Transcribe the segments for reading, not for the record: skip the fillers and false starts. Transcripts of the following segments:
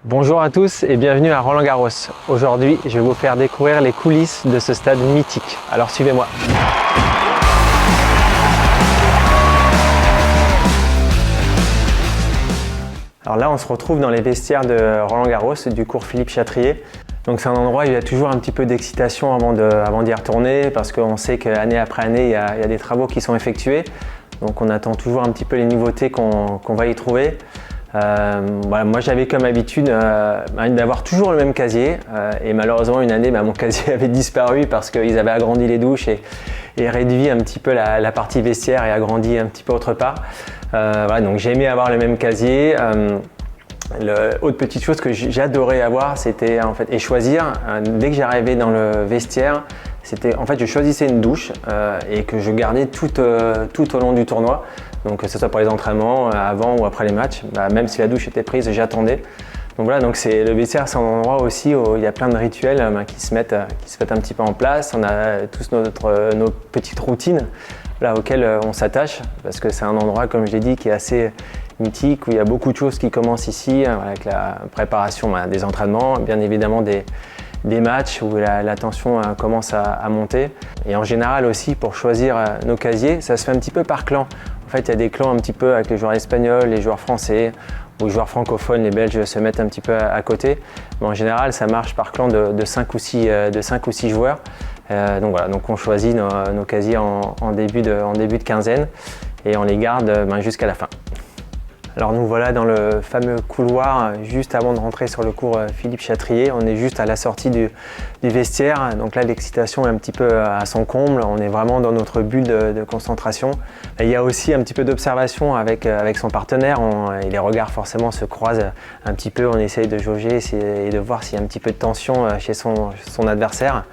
Bonjour à tous et bienvenue à Roland-Garros. Aujourd'hui, je vais vous faire découvrir les coulisses de ce stade mythique. Alors suivez-moi. Alors là, on se retrouve dans les vestiaires de Roland-Garros, du cours Philippe Chatrier. Donc c'est un endroit où il y a toujours un petit peu d'excitation avant d'y retourner parce qu'on sait qu'année après année, il y a des travaux qui sont effectués. Donc on attend toujours un petit peu les nouveautés qu'on va y trouver. Voilà, moi j'avais comme habitude d'avoir toujours le même casier et malheureusement une année mon casier avait disparu parce qu'ils avaient agrandi les douches et réduit un petit peu la partie vestiaire et agrandi un petit peu autre part. Voilà, donc j'ai aimé avoir le même casier. Autre petite chose que j'adorais avoir, c'était en fait, et choisir, dès que j'arrivais dans le vestiaire, c'était en fait je choisissais une douche et que je gardais tout au long du tournoi. Donc que ce soit pour les entraînements, avant ou après les matchs, même si la douche était prise, j'attendais. Donc voilà, donc le vestiaire, c'est un endroit aussi où il y a plein de rituels qui se mettent un petit peu en place. On a tous nos petites routines auxquelles on s'attache parce que c'est un endroit, comme je l'ai dit, qui est assez mythique, où il y a beaucoup de choses qui commencent ici, avec la préparation des entraînements, bien évidemment des matchs où la tension commence à monter. Et en général aussi, pour choisir nos casiers, ça se fait un petit peu par clan. En fait, il y a des clans un petit peu avec les joueurs espagnols, les joueurs français, ou les joueurs francophones, les Belges se mettent un petit peu à côté. Mais en général, ça marche par clan de 5 ou 6 joueurs. Donc voilà, donc on choisit nos casiers en début de quinzaine et on les garde jusqu'à la fin. Alors nous voilà dans le fameux couloir juste avant de rentrer sur le cours Philippe Chatrier. On est juste à la sortie du vestiaire, donc là l'excitation est un petit peu à son comble, on est vraiment dans notre bulle de concentration. Il y a aussi un petit peu d'observation avec son partenaire, et les regards forcément se croisent un petit peu, on essaye de jauger et de voir s'il y a un petit peu de tension chez son adversaire.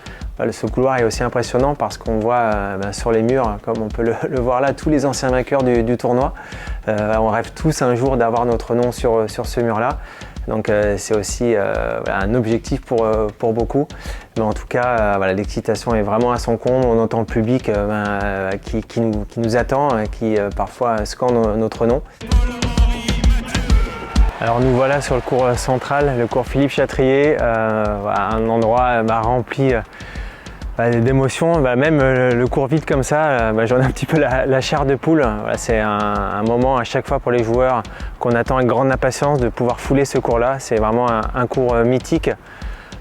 Ce couloir est aussi impressionnant parce qu'on voit sur les murs, comme on peut le voir là, tous les anciens vainqueurs du tournoi. On rêve tous un jour d'avoir notre nom sur ce mur-là. Donc c'est aussi un objectif pour beaucoup. Mais en tout cas, l'excitation est vraiment à son comble. On entend le public qui nous attend, qui parfois scande notre nom. Alors nous voilà sur le cours central, le cours Philippe Chatrier, un endroit rempli d'émotions, même le cours vide comme ça, j'en ai un petit peu la chair de poule. Voilà, c'est un moment à chaque fois pour les joueurs qu'on attend avec grande impatience de pouvoir fouler ce cours-là. C'est vraiment un cours mythique,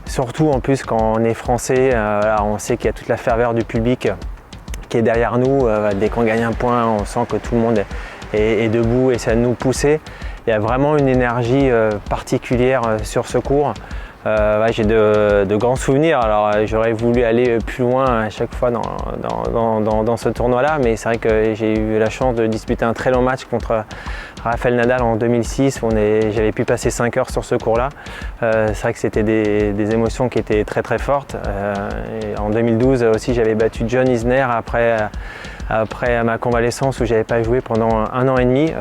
surtout en plus quand on est français, on sait qu'il y a toute la ferveur du public qui est derrière nous. Dès qu'on gagne un point, on sent que tout le monde est debout et ça nous pousse. Il y a vraiment une énergie particulière sur ce cours. J'ai de grands souvenirs, alors j'aurais voulu aller plus loin à chaque fois dans ce tournoi-là, mais c'est vrai que j'ai eu la chance de disputer un très long match contre Rafael Nadal en 2006, j'avais pu passer 5 heures sur ce cours-là. C'est vrai que c'était des émotions qui étaient très très fortes. Et en 2012 aussi, j'avais battu John Isner après ma convalescence où j'avais pas joué pendant 1 an et demi.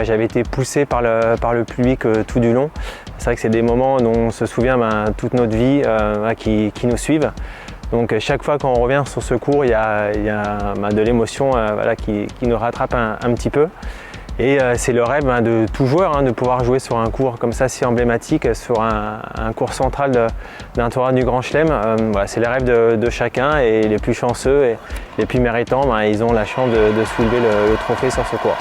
J'avais été poussé par le public tout du long. C'est vrai que c'est des moments dont on se souvient toute notre vie qui nous suivent. Donc chaque fois qu'on revient sur ce cours, il y a de l'émotion qui nous rattrape un petit peu. Et c'est le rêve de tout joueur de pouvoir jouer sur un cours comme ça si emblématique, sur un cours central d'un tournoi du Grand Chelem. C'est le rêve de chacun et les plus chanceux et les plus méritants, ils ont la chance de soulever le trophée sur ce cours.